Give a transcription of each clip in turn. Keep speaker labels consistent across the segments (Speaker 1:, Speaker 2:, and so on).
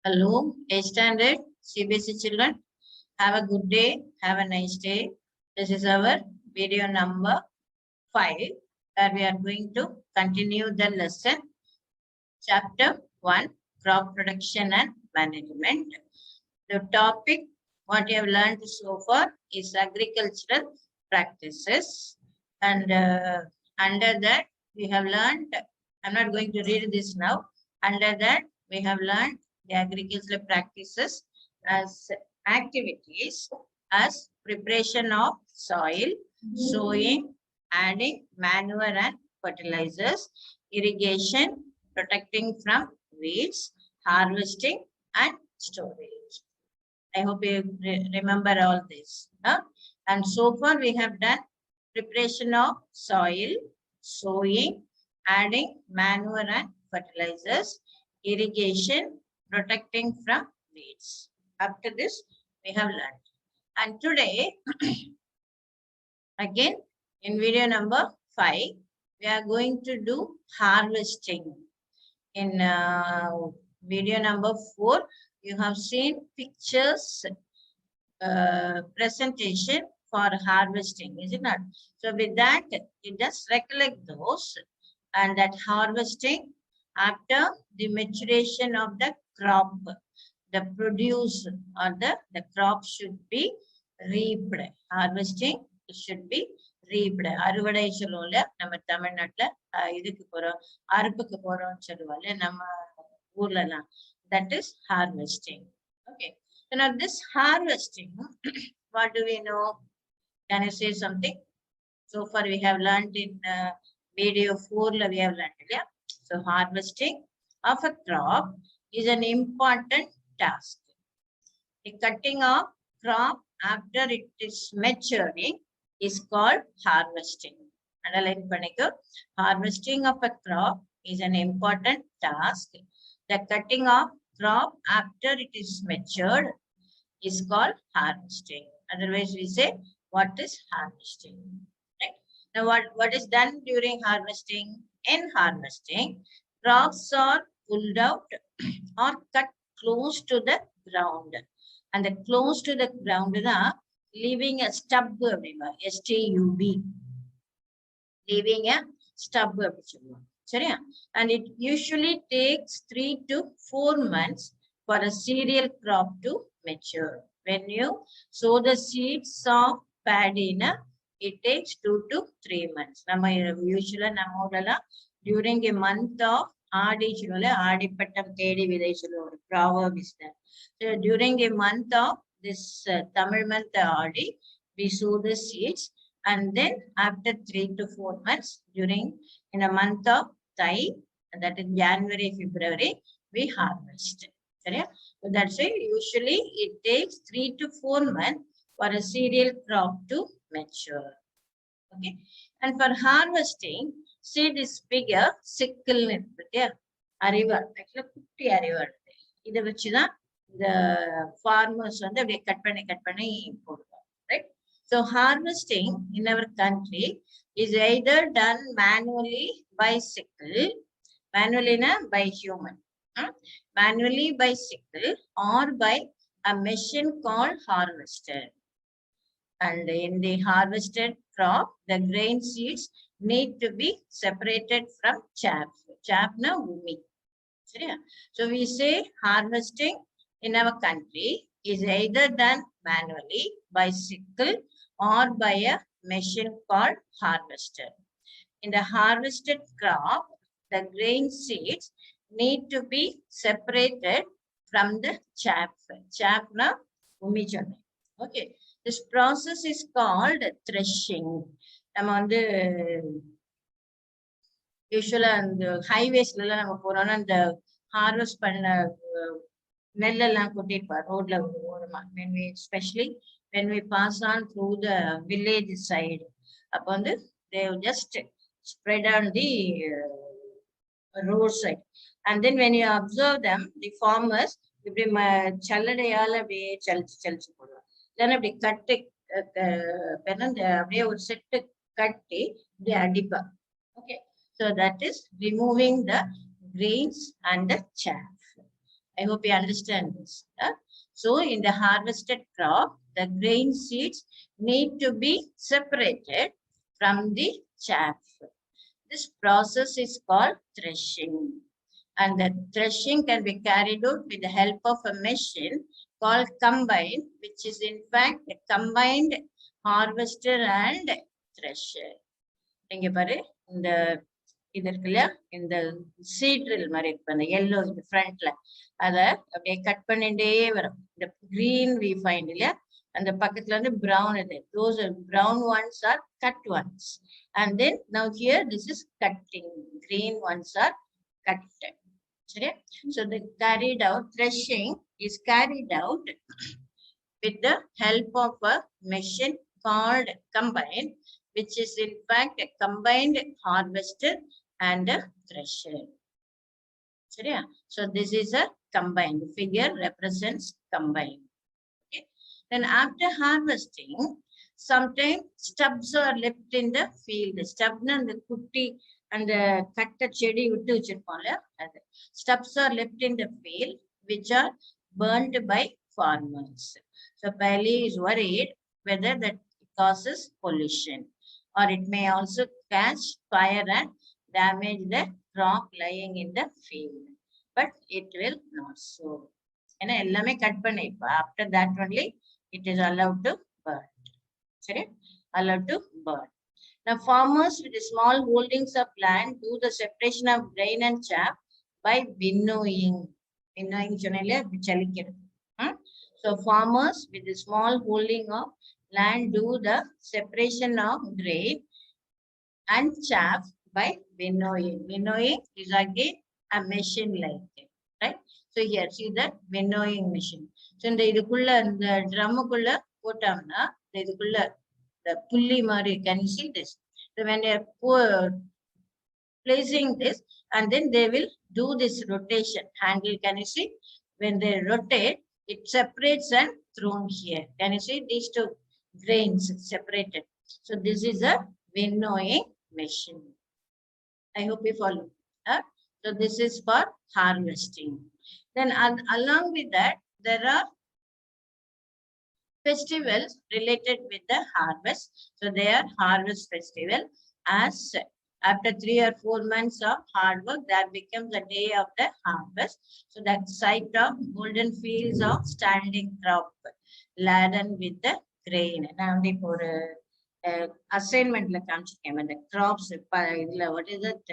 Speaker 1: Hello, A standard CBSE children. Have a good day. Have a nice day. This is our video number 5, where we are going to continue the lesson. Chapter 1, Crop Production and Management. The topic, what you have learned so far, is agricultural practices. And under that, we have learned, I'm not going to read this now. Under that, we have learned the agricultural practices as activities as preparation of soil, sowing, adding manure and fertilizers, irrigation, protecting from weeds, harvesting and storage. I hope you remember all this. Huh? And so far we have done preparation of soil, sowing, adding manure and fertilizers, irrigation, protecting from weeds. Up to this, we have learned. And today, again, in video number 5, we are going to do harvesting. In video number 4, you have seen pictures presentation for harvesting, is it not? So with that, you just recollect those, and that harvesting after the maturation of the crop, the produce or the crop should be reaped. Harvesting should be reaped. அறுவடை சொல்லுவோம்ல நம்ம தமிழ்நாட்டுல இதுக்கு போறோம் அறுப்புக்கு போறோம்னு சொல்லுவாங்க நம்ம ஊர்லலாம். That is harvesting. Okay. So now this harvesting, what do we know? Can you say something? So far we have learned in video 4 we have learned. Yeah. So harvesting of a crop is an important task. The cutting of crop after it is maturing is called harvesting. Underline panikku. Harvesting of a crop is an important task. The cutting of crop after it is matured is called harvesting. Otherwise, we say, what is harvesting? Right? Now, what is done during harvesting? In harvesting, crops are pulled out or cut close to the ground. And the close to the ground is leaving a stub, STUB. Leaving a stub. And it usually takes 3 to 4 months for a cereal crop to mature. When you sow the seeds of paddy, it takes 2 to 3 months. Usually during a month of proverb is there. So during a month of this Tamil month Adi, we sow the seeds, and then after 3 to 4 months, during in a month of Thai, that is January, February, we harvest. So that's why usually it takes 3 to 4 months for a cereal crop to mature. Okay, and for harvesting, seed is bigger, sickle arivar, actually kutti arivar. இதை வச்சுதான் the farmers வந்து அப்படியே cut பண்ணி போடுவாங்க. Right? So harvesting in our country is either done manually by sickle, manually by human, manually by sickle, or by a machine called harvester. And in the harvested crop, the grain seeds need to be separated from chaff. Chaff na umi. So we say harvesting in our country is either done manually by sickle or by a machine called harvester. In the harvested crop, the grain seeds need to be separated from the chaff. Chaff na umi chonne. Okay. This process is called threshing. நம்ம வந்து யூஸ்வலா அந்த ஹைவேஸ்ல எல்லாம் நம்ம போறோம்னா இந்த harvest பண்ண நெல்லெல்லாம் கொட்டிருப்பார் ரோட்ல ஓரமா. when we especially when we pass on through the village side, அப்ப வந்து they just spread on the roadside, and then when you observe them, the farmers இப்படி சல்லடையால அப்படியே சலிச்சு போடுவாங்க. then அப்படி கட்டு அப்படியே ஒரு செட்டு கட்டி இப்படி அடிப்பா. Okay, so that is removing the grains and the chaff. I hope you understand this. So in the harvested crop, the grain seeds need to be separated from the chaff. This process is called threshing. And the threshing can be carried out with the help of a machine called combine, which is in fact a combined harvester and thresher. இங்க பாரு இந்த இது இருக்கு இல்லையா இந்த சீட்ரில் மாதிரி இருக்கு அந்த எல்லோ இந்த ஃப்ரண்ட்ல அத அப்படியே கட் பண்ணிட்டே வரும் இந்த கிரீன் வி ஃபைண்ட் இல்லையா அந்த பக்கத்துல வந்து brown இது those brown ones are cut ones and then now here this is cutting green ones are cut. சரியா so the carried out threshing is carried out with the help of a machine called combine, which is in fact a combined harvester and a thresher. So this is a combined. The figure represents combined. Okay. Then after harvesting, sometimes stubs are left in the field. Stub and the kutti and the katta chedi vittu vechirupala. Stubs are left in the field, which are burnt by farmers. So Pali is worried whether that causes pollution or it may also catch fire and damage the crop lying in the field. But it will not so. And after that only it is allowed to burn. Sorry? Allowed to burn. Now farmers with small holdings of land do the separation of grain and chaff by winnowing. Winnowing So farmers with a small holding of land do the separation of grain and chaff by winnowing. Winnowing is again a machine like it, right? So here see the winnowing machine. So in the idukulla the drummukulla potamna the idukulla the pulli mari can you see this? So when they are placing this and then they will do this rotation handle, can you see? When they rotate it separates and thrown here. Can you see these two grains separated? So this is a winnowing machine. I hope you follow. So this is for harvesting. Then along with that, there are festivals related with the harvest. So they are harvest festival. As after 3 or 4 months of hard work, that becomes the day of the harvest. So that sight of golden fields of standing crop laden with the grain. Now for assignment la kaamichirukken the crops idla what is it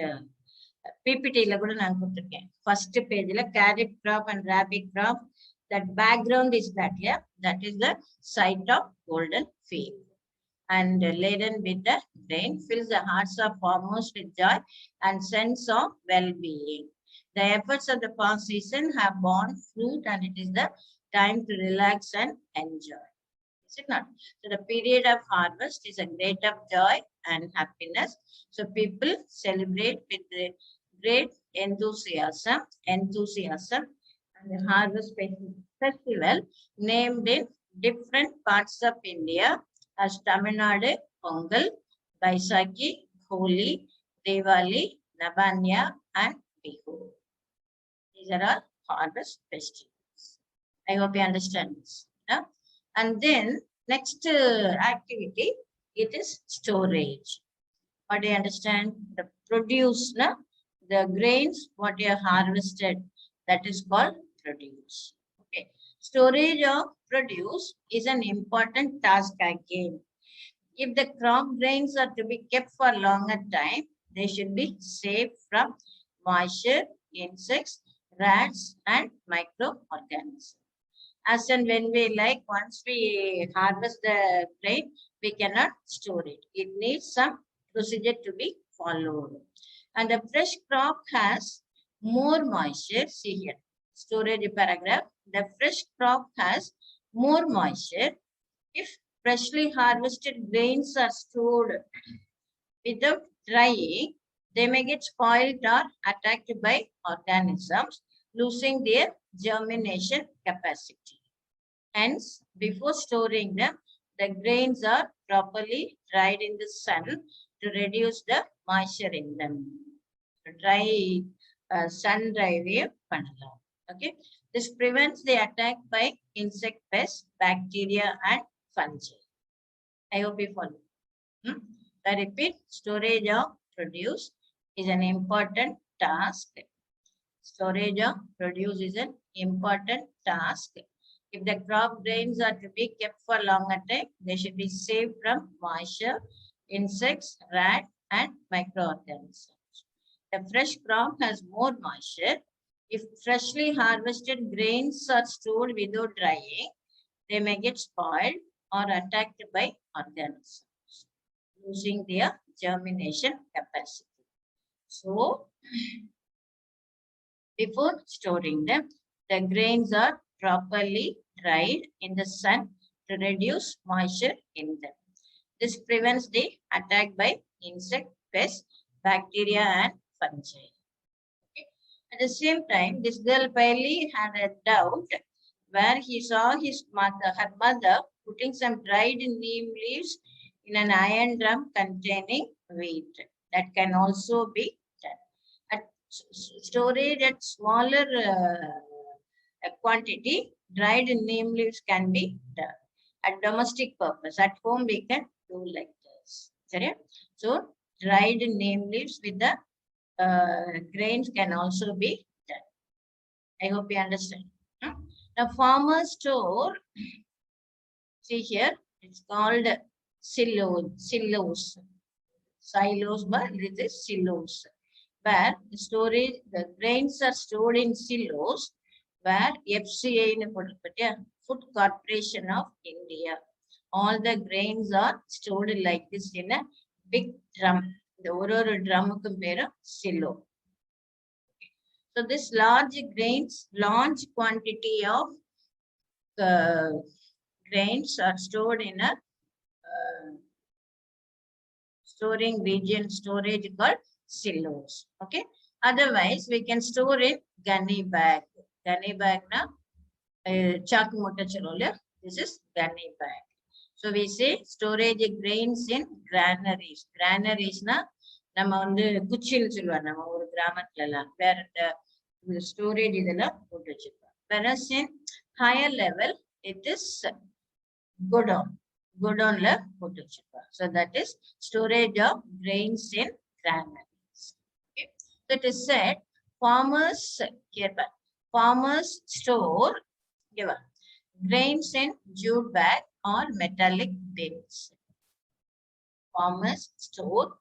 Speaker 1: PPT la kuda naan kudurukken first page la carrot crop and rabi crop. That background is that, yeah, that is the sight of golden field. And laden with the grain fills the hearts of farmers with joy and sense of well-being. The efforts of the past season have borne fruit and it is the time to relax and enjoy. Is it not? So the period of harvest is a great of joy and happiness. So people celebrate with the great enthusiasm and the harvest festival named in different parts of India as Tamil Nadu, Pongal, Baisakhi, Holi, Diwali, Nabanya, and Bihu. These are all harvest festivals. I hope you understand this. Yeah? And then next activity, it is storage. What do you understand? The produce, no? The grains, what you have harvested, that is called produce. Okay. Storage of produce is an important task again. If the crop grains are to be kept for longer time, they should be safe from moisture, insects, rats, and microorganisms. As and when we like, once we harvest the grain, we cannot store it. It needs some procedure to be followed. And the fresh crop has more moisture. See here, storage paragraph. The fresh crop has more moisture. If freshly harvested grains are stored without drying, they may get spoiled or attacked by organisms, losing their germination capacity. Hence, before storing them, the grains are properly dried in the sun to reduce the moisture in them. Dry sun dry way pannalam. Okay. This prevents the attack by insect pests, bacteria, and fungi. I hope you follow. I repeat, storage of produce is an important task. Storage of produce is an important task. If the crop grains are to be kept for longer time, they should be saved from moisture, insects, rat, and microorganisms. The fresh crop has more moisture. If freshly harvested grains are stored without drying, they may get spoiled or attacked by organisms, losing their germination capacity. So, before storing them, the grains are properly dried in the sun to reduce moisture in them. This prevents the attack by insect, pests, bacteria, and fungi. Okay. At the same time, this girl barely had a doubt where he saw her mother putting some dried neem leaves in an iron drum containing wheat. That can also be done. At storage at smaller quantity, dried neem leaves can be done. At domestic purpose, at home we can do like this. So, dried neem leaves with the grains can also be done. I hope you understand. Now, farmers store, see here, it's called silos, but it is silos, where the grains are stored in silos, where FCI, Food Corporation of India, all the grains are stored like this in a big drum. The oru drum silo. So this large quantity of grains are stored in a storage called silos. Okay. Otherwise, we can store in gunny bag. Gunny bag na chalk mota chalola. This is gunny bag. So we say storage grains in granaries. Granaries na nama undu kuchil chilva nama oru gramathla where the storage idella potu vechirpa. Whereas in higher level, it is godown. Godown la potu vechirpa. So that is storage of grains in granaries. Okay. That is said, farmers store grains in jute bag or metallic bins. Farmers store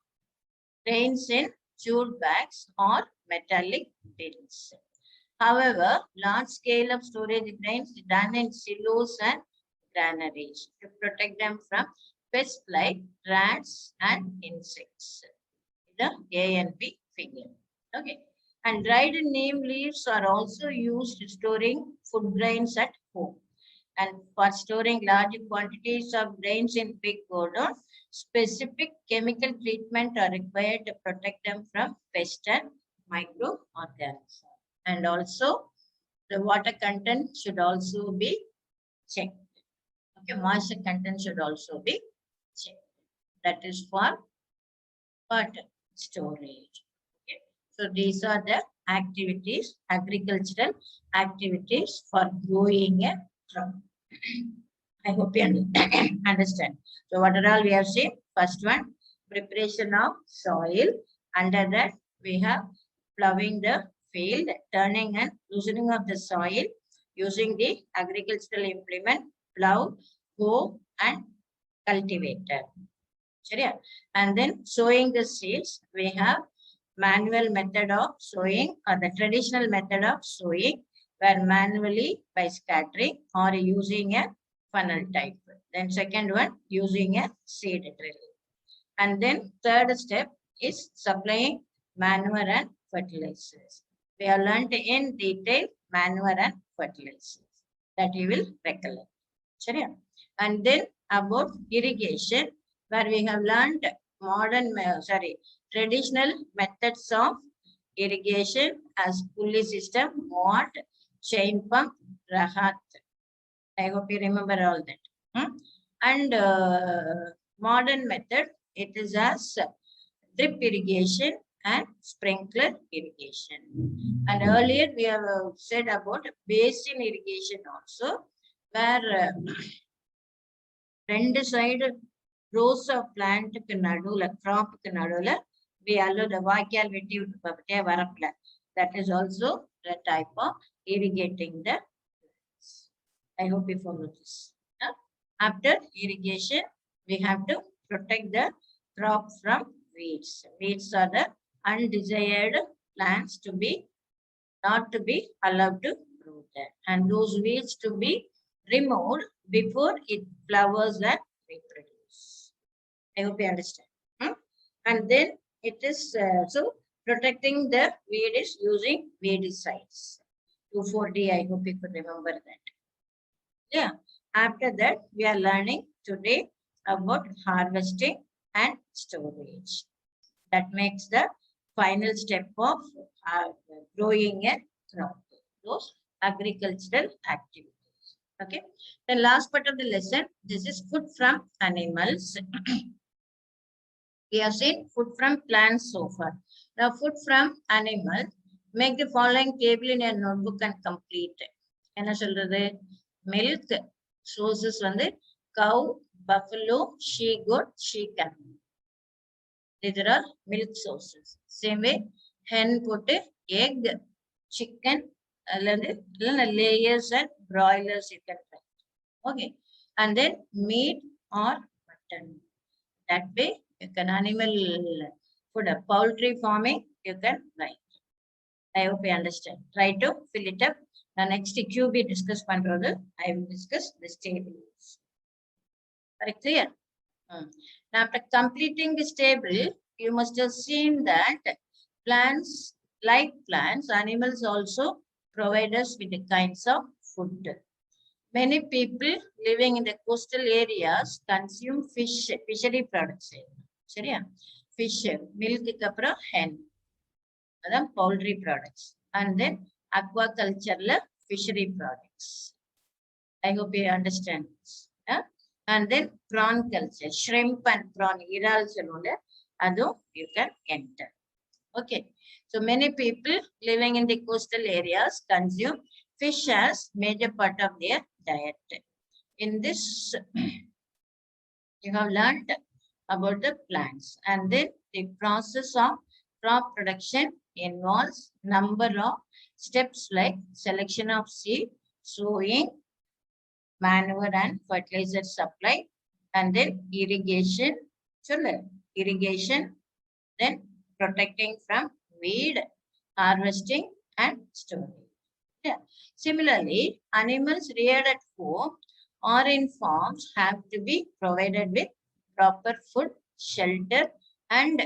Speaker 1: grains in jute bags or metallic bins. However, large scale of storage grains is done in silos and granaries to protect them from pests like rats and insects. The A and B figure. Okay. And dried neem leaves are also used to storing food grains at home. And for storing large quantities of grains in big godown, specific chemical treatment are required to protect them from pests and microorganisms. And also, the water content should also be checked. Okay, moisture content should also be checked. That is for water storage. Okay. So these are the activities, agricultural activities for growing a crop. I hope you understand. So what are all we have seen? First one, preparation of soil. Under that, we have plowing the field, turning and loosening of the soil using the agricultural implement, plow, hoe, and cultivator. And then sowing the seeds, we have manual method of sowing or the traditional method of sowing, where manually by scattering or using a funnel type. Then second one, using a seed drill. And then third step is supplying manure and fertilizers. We have learned in detail manure and fertilizers that you will recollect. And then about irrigation, where we have learned traditional methods of irrigation as pulley system, mott, chain pump, rahat. I hope you remember all that. And modern method, it is as drip irrigation and sprinkler irrigation. And earlier we have said about basin irrigation also, where ரெண்டு side rose of பிளான்ட்டுக்கு நடுவுல கிராப்புக்கு நடுவுல we allow the வாய்க்கால் வெட்டி விட்டு பார்த்துட்டே வரப்பல. That is also the type of irrigating the plants. I hope you follow this. After irrigation, we have to protect the crop from weeds. Weeds are the undesired plants to be not to be allowed to grow there, and those weeds to be removed before it flowers and reproduce. I hope you understand. And then it is so protecting the weed is using weedicides. 2,4-D. I hope you could remember that. Yeah. After that, we are learning today about harvesting and storage. That makes the final step of growing a crop. Those agricultural activities. Okay. The last part of the lesson, this is food from animals. We have seen food from plants so far. Now, food from animals, make the following table in your notebook and complete. என்ன சொல்றது? Milk sources வந்து cow, buffalo, she goat, she camel. These are all milk sources. Same way, hen put egg, chicken, layers and broilers you can write. Okay. And then meat or mutton. That way, you can animal food, poultry farming, you can write. I hope you understand. Try to fill it up. Now next QB discuss பண்றது, I will discuss this table. Are you clear? Now after completing this table, you must have seen that plants, like plants, animals also provide us with the kinds of food. Many people living in the coastal areas consume fish, fishery products. சரியா? Fish, milk அப்புறம் hen, அதான் poultry products. And then aquaculture, fishery products. I hope you understand this. And then prawn culture, shrimp and prawn, iral சொல்லுவோம்ல, அதுவும் you can enter. Okay. So many people living in the coastal areas consume fish as major part of their diet. In this, you have learned about the plants, and then the process of crop production involves number of steps like selection of seed, sowing, manure and fertilizer supply, and then irrigation, then protecting from weed, harvesting and storage. Yeah. Similarly, animals reared at home or in farms have to be provided with proper food, shelter and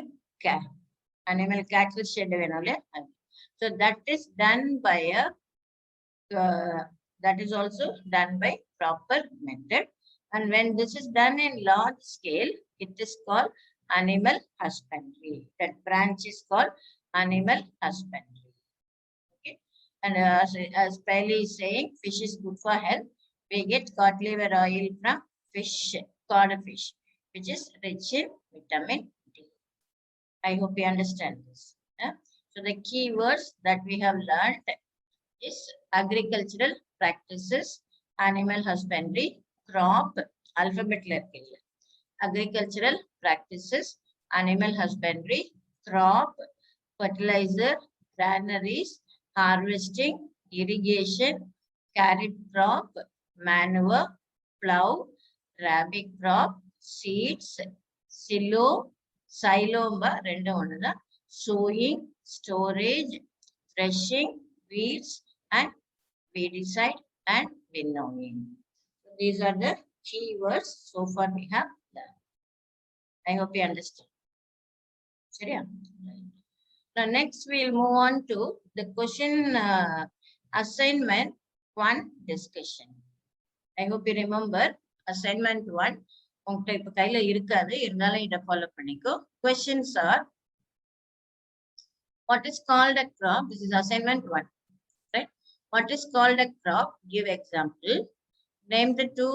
Speaker 1: care. Animal cattle shed. So that is done by a that is also done by proper method. And when this is done in large scale, it is called animal husbandry. That branch is called animal husbandry. Okay. And as Pali is saying, fish is good for health. We get cod liver oil from fish, cod fish, which is rich in vitamin D. I hope you understand this. Yeah? So the key words that we have learned is agricultural practices, animal husbandry, crop, alphabet level. Agricultural practices, animal husbandry, crop, fertilizer, granaries, harvesting, irrigation, carrot crop, manure, plow, rabi crop, seeds, silo, sowing, storage, threshing, weeds and weedicide and winnowing. So these are the key words so far we have learned. I hope you understand. Now next we'll move on to the question assignment 1 discussion. I hope you remember assignment 1. உங்கள்கிட்ட இப்ப கையில இருக்காது, இருந்தாலும் இதை follow பண்ணிக்கோ. Questions are, what is called a crop? This is assignment 1. Right? What is called a crop? Give example. Name the 2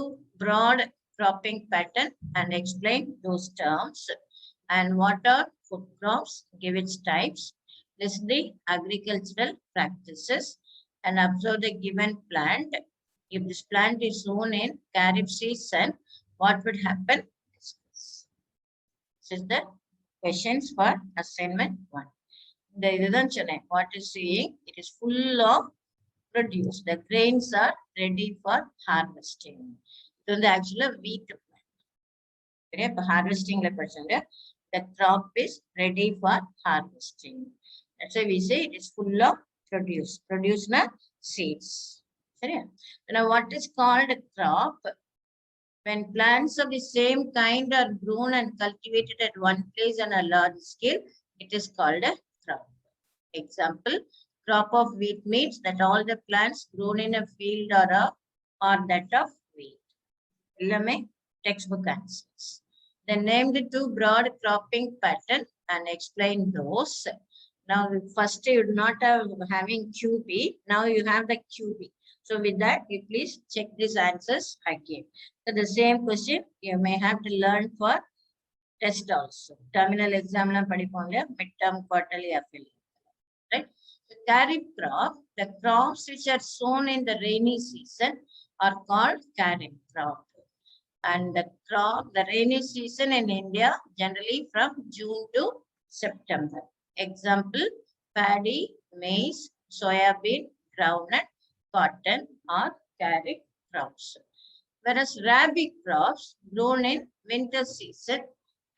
Speaker 1: broad cropping pattern and explain those terms. And what are food crops, give its types, list the agricultural practices, and observe the given plant. If this plant is sown in Kharif season, what would happen? Discuss. This is the questions for assignment 1. What is saying? It is full of produce. The grains are ready for harvesting. So the actual wheat plant. Harvesting the crop is ready for harvesting. That's why we say it is full of produce. Produce na seeds. Now what is called a crop? When plants of the same kind are grown and cultivated at one place on a large scale, it is called a crop. Example, crop of wheat means that all the plants grown in a field are that of wheat. Textbook answers. Then name the two broad cropping pattern and explain those. Now, first you do not have having QB. Now you have the QB. So with that, you please check these answers again. So the same question you may have to learn for test also. Terminal exam la padiponga, midterm, quarterly, affiliate. Right? The Kharif crop, the crops which are sown in the rainy season are called Kharif crop. And the rainy season in India generally from June to September. Example, paddy, maize, soybean, groundnut, cotton or Kharif crops. Whereas rabi crops grown in winter season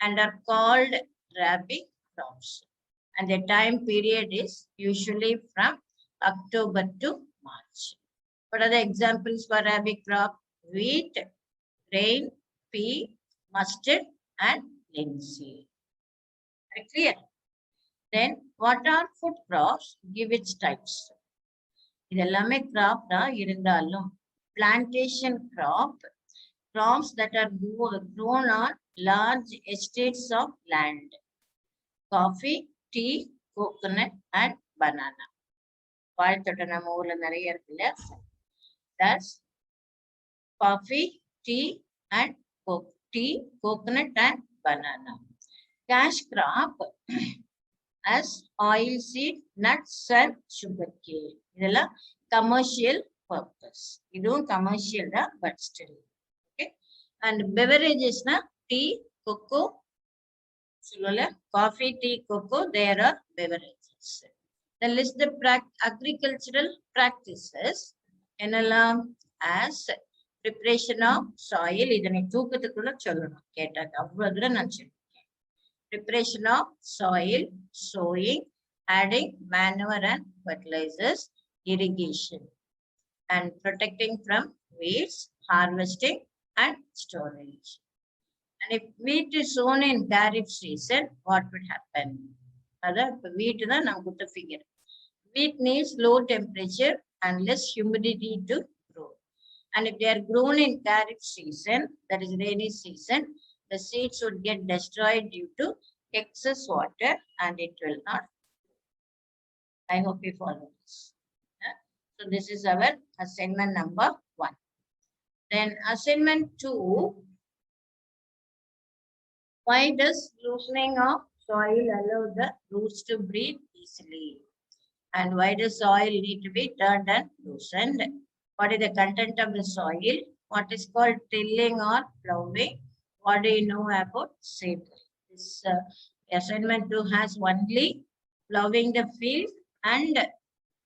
Speaker 1: and are called rabi crops. And the time period is usually from October to March. What are the examples for rabi crop? Wheat, grain, pea, mustard, and linseed. Clear? Then, what are food crops? Give its types. Idellame crop da irundhalum. Plantation crop, crops that are grown on large estates of land. Coffee, tea, coconut, and banana. That's coffee, tea, and coconut, and banana. Cash crop as oil seed, nuts, and sugar cane. This commercial purpose. You don't commercial, but still. Okay. And beverages, tea, cocoa, coffee, tea, cocoa, there are beverages. Then list the agricultural practices as preparation of soil. Preparation of soil, sowing, adding manure and fertilizers, irrigation, and protecting from weeds, harvesting, and storage. And if wheat is sown in Kharif season, what would happen? Wheat is a figure. Wheat needs low temperature and less humidity to grow. And if they are grown in Kharif season, that is rainy season, the seeds would get destroyed due to excess water and it will not. I hope you follow this. So this is our assignment number 1. Then assignment 2. Why does loosening of soil allow the roots to breathe easily? And why does soil need to be turned and loosened? What is the content of the soil? What is called tilling or ploughing? What do you know about seed? This assignment 2 has only ploughing the field and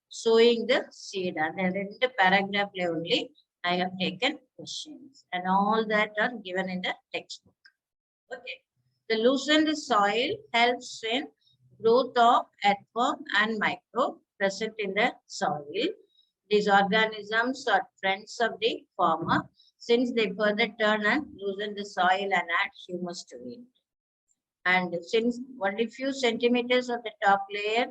Speaker 1: sowing the seed. And in the paragraph only, I have taken questions. And all that are given in the textbook. Okay. The loosened soil helps in growth of earthworm and microbe present in the soil. These organisms are friends of the farmer since they further turn and loosen the soil and add humus to it. And since only few centimeters of the top layer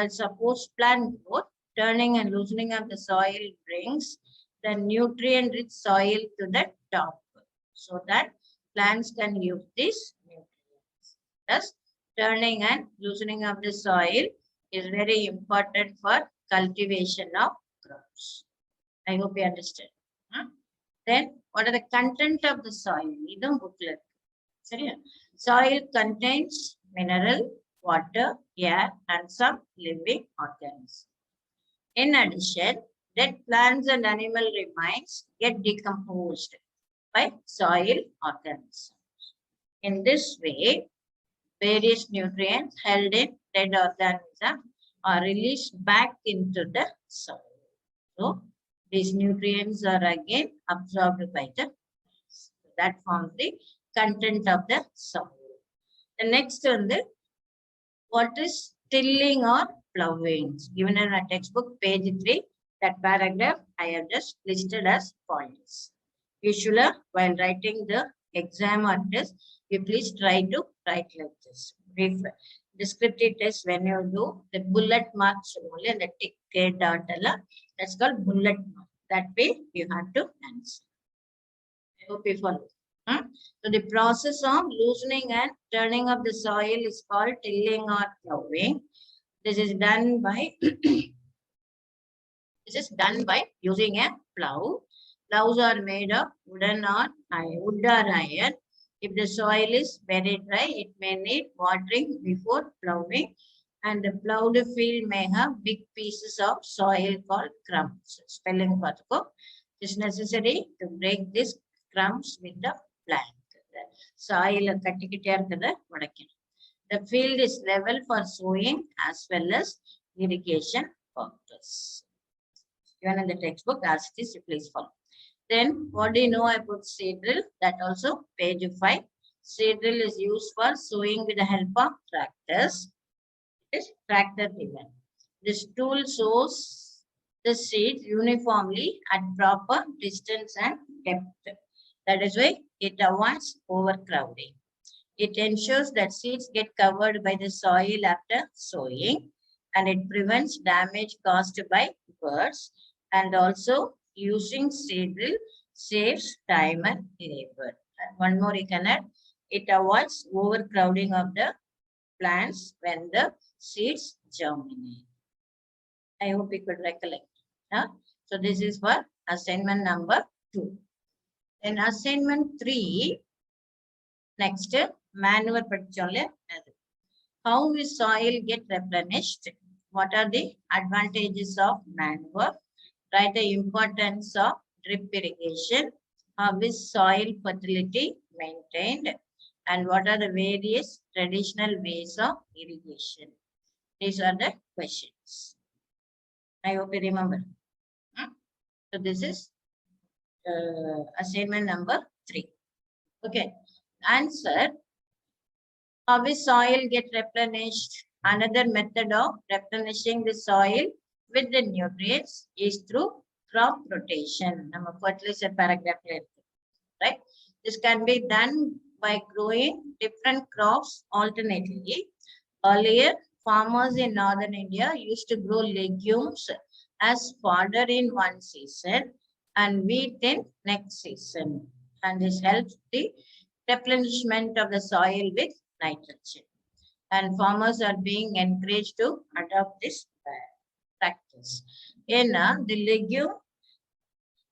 Speaker 1: suppose plant growth, turning and loosening of the soil brings the nutrient-rich soil to the top so that plants can use these nutrients. Thus, turning and loosening of the soil is very important for cultivation of crops. I hope you understand. Then, what are the content of the soil? Soil contains mineral, water, air, and some living organisms. In addition, dead plants and animal remains get decomposed by soil organisms. In this way, various nutrients held in dead organisms are released back into the soil. So, these nutrients are again absorbed by the plants. That forms the content of the soil. The next one, what is tilling or plowing? Given in a textbook, page 3, that paragraph I have just listed as points. Usually, while writing the exam or test, you please try to write like this. Brief descriptive test, when you do the bullet marks only and the tick dot, that's called bullet mark. That way, you have to answer. I hope you follow. So the process of loosening and turning of the soil is called tilling or plowing. This is done by using a plow. Plows are made of wood or iron. If the soil is very dry, it may need watering before plowing, and the plowed field may have big pieces of soil called crumbs. Spelling patko. It is necessary to break these crumbs with the plank. Soil the field is level for sowing as well as irrigation purpose. Given in the textbook, as it is, please follow. Then, what do you know about seed drill? That also page 5. Seed drill is used for sowing with the help of tractors. It is tractor driven. This tool sows the seeds uniformly at proper distance and depth. That is why it avoids overcrowding. It ensures that seeds get covered by the soil after sowing, and it prevents damage caused by birds, and also using seed drill saves time and labor. And one more you can add, it avoids overcrowding of the plants when the seeds germinate. I hope you could recollect. So this is for assignment number 2. Then assignment 3, next manure particular. How will soil get replenished? What are the advantages of manure? Write the importance of drip irrigation. How is soil fertility maintained? And what are the various traditional ways of irrigation? These are the questions. I hope you remember. So this is assignment number 3. Okay. Answer. How will soil get replenished? Another method of replenishing the soil with the nutrients is through crop rotation. Nama fertilizer paragraph, right? This can be done by growing different crops alternately. Earlier, farmers in northern India used to grow legumes as fodder in one season and wheat in next season. And this helps the replenishment of the soil with nitrogen. And farmers are being encouraged to adopt this practice. In the legume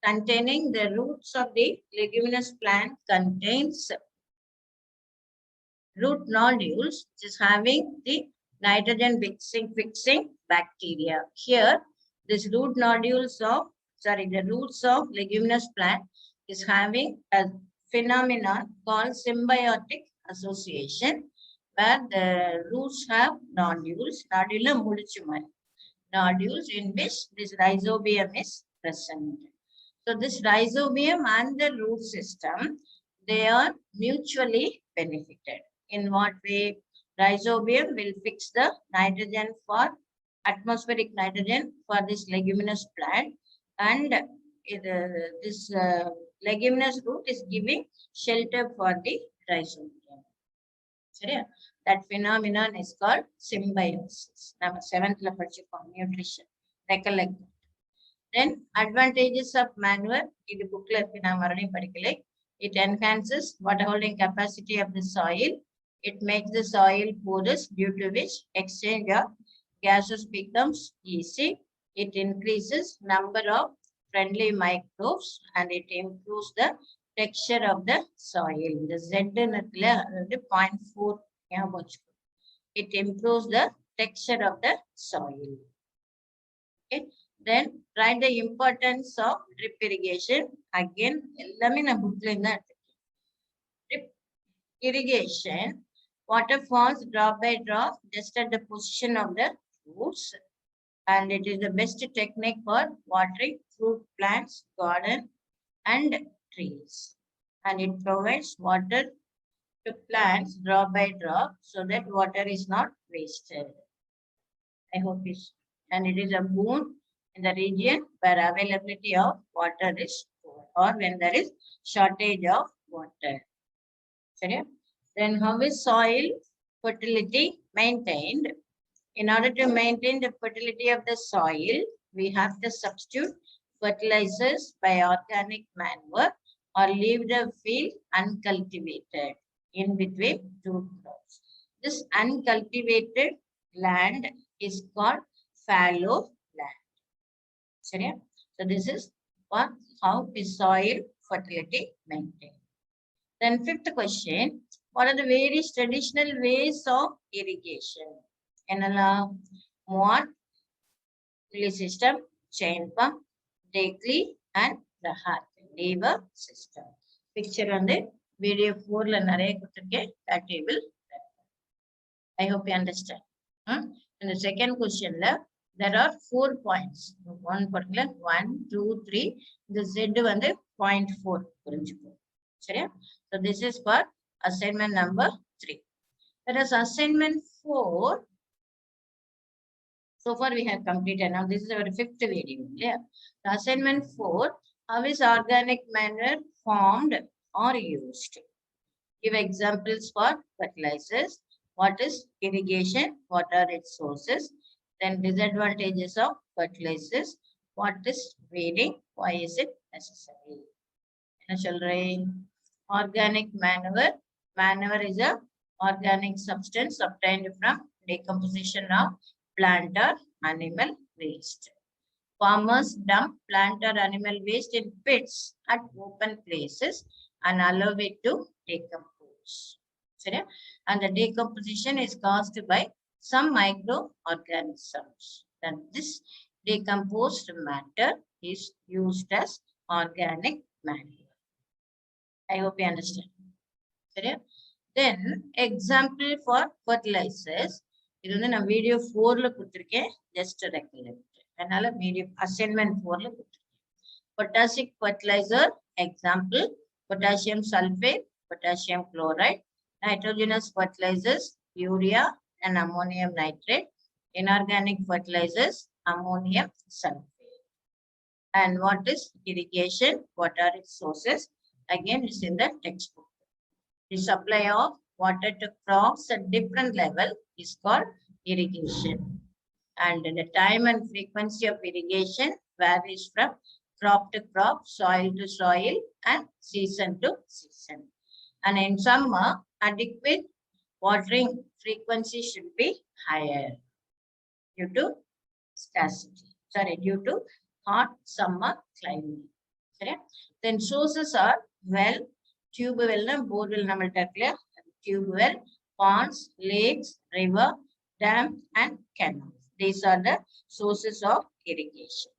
Speaker 1: containing the roots of the leguminous plant contains root nodules, which is having the nitrogen fixing bacteria. Here, this root nodules of, the roots of leguminous plant is having a phenomenon called symbiotic association, where the roots have nodules in which this rhizobium is present. So this rhizobium and the root system, they are mutually benefited. In what way? Rhizobium will fix the nitrogen for atmospheric nitrogen for this leguminous plant, and this leguminous root is giving shelter for the rhizobium. That phenomenon is called symbiosis. Number 7th nutrition. Recollect. Then advantages of manure. In the booklet, it enhances water holding capacity of the soil. It makes the soil porous, due to which exchange of gases becomes easy. It increases number of friendly microbes and it improves the texture of the soil. The Z in the 0.4. it improves the texture of the soil. Okay. Then write the importance of drip irrigation. Again, எல்லாமே நான் bookல இருந்து தான் எடுத்திருக்கேன். Drip irrigation, water falls drop by drop just at the position of the roots, and it is the best technique for watering fruit plants, garden, and trees. And it provides water to plants drop by drop so that water is not wasted. I hope it's, and it is a boon in the region where availability of water is poor or when there is shortage of water. Then how is soil fertility maintained? In order to maintain the fertility of the soil, we have to substitute fertilizers by organic manure or leave the field uncultivated in between two crops. This uncultivated land is called fallow land. So this is how is soil fertility maintained. Then fifth question, what are the various traditional ways of irrigation? Mud, pulley system, chain pump, Dakley, and the heart lever system. Picture on the video 4 that you will. I hope you understand. In the second question, there are 4 points. One particular 1, 2, 3. The Z வந்து 0.4. So this is for assignment number 3. Whereas assignment 4, so far we have completed. Now this is our 5th video. Yeah. The assignment 4, how is organic manure formed or used? Give examples for fertilizers. What is irrigation? What are its sources? Then disadvantages of fertilizers. What is weeding? Why is it necessary? Organic manure. Manure is a organic substance obtained from decomposition of plant or animal waste. Farmers dump plant or animal waste in pits at open places and allow it to decompose. And the decomposition is caused by some microorganisms. Then this decomposed matter is used as organic manure. I hope you understand. Then example for fertilizers. இது வந்து நான் video 4ல கொடுத்திருக்கேன், just recollect. அதனால video assignment 4ல கொடுத்திருக்கேன். Potassic fertilizer example, potassium sulfate, potassium chloride. Nitrogenous fertilizers, urea and ammonium nitrate. Inorganic fertilizers, ammonium sulfate. And what is irrigation? What are its sources? Again, it's in the textbook. The supply of water to crops at different level is called irrigation. And the time and frequency of irrigation varies from crop to crop, soil to soil, and season to season. And in summer, adequate watering frequency should be higher due to scarcity. Due to hot summer climate. Then sources are well, tube well, borewell, tube well, ponds, lakes, river, dam, and canals. These are the sources of irrigation.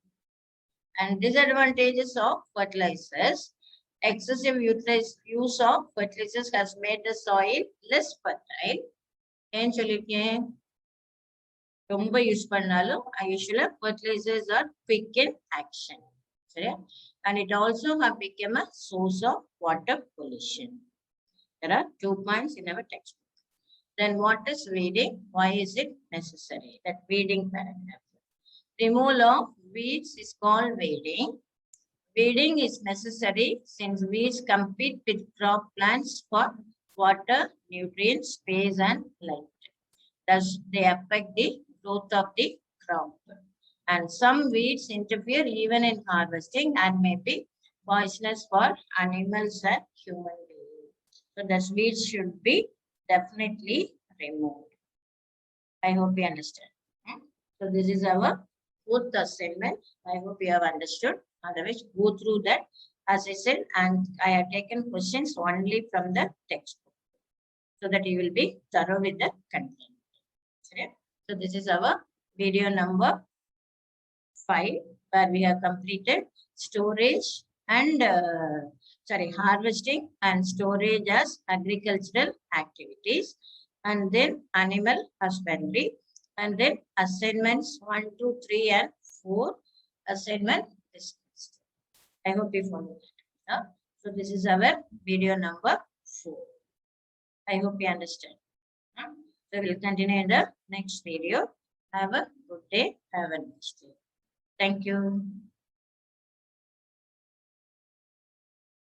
Speaker 1: And disadvantages of fertilizers. Excessive use of fertilizers has made the soil less fertile. ரொம்ப use பண்ணாலும் usually fertilizers are quick in action. And it also have become a source of water pollution. There are 2 points in our textbook. Then what is weeding? Why is it necessary? That weeding paragraph. Removal of weeds is called weeding. Weeding is necessary since weeds compete with crop plants for water, nutrients, space, and light. Thus, they affect the growth of the crop. And some weeds interfere even in harvesting and may be poisonous for animals and human beings. So the weeds should be definitely removed. I hope you understand. So this is our 4th assignment. I hope you have understood. Otherwise, go through that as I said, and I have taken questions only from the textbook so that you will be thorough with the content. So this is our video number 5, where we have completed storage and harvesting and storage as agricultural activities, and then animal husbandry, and then assignments 1, 2, 3, and 4 assignment discussed. I hope you follow that. So this is our video number 4. I hope you understand. So we'll continue in the next video. Have a good day. Have a nice day. Thank you.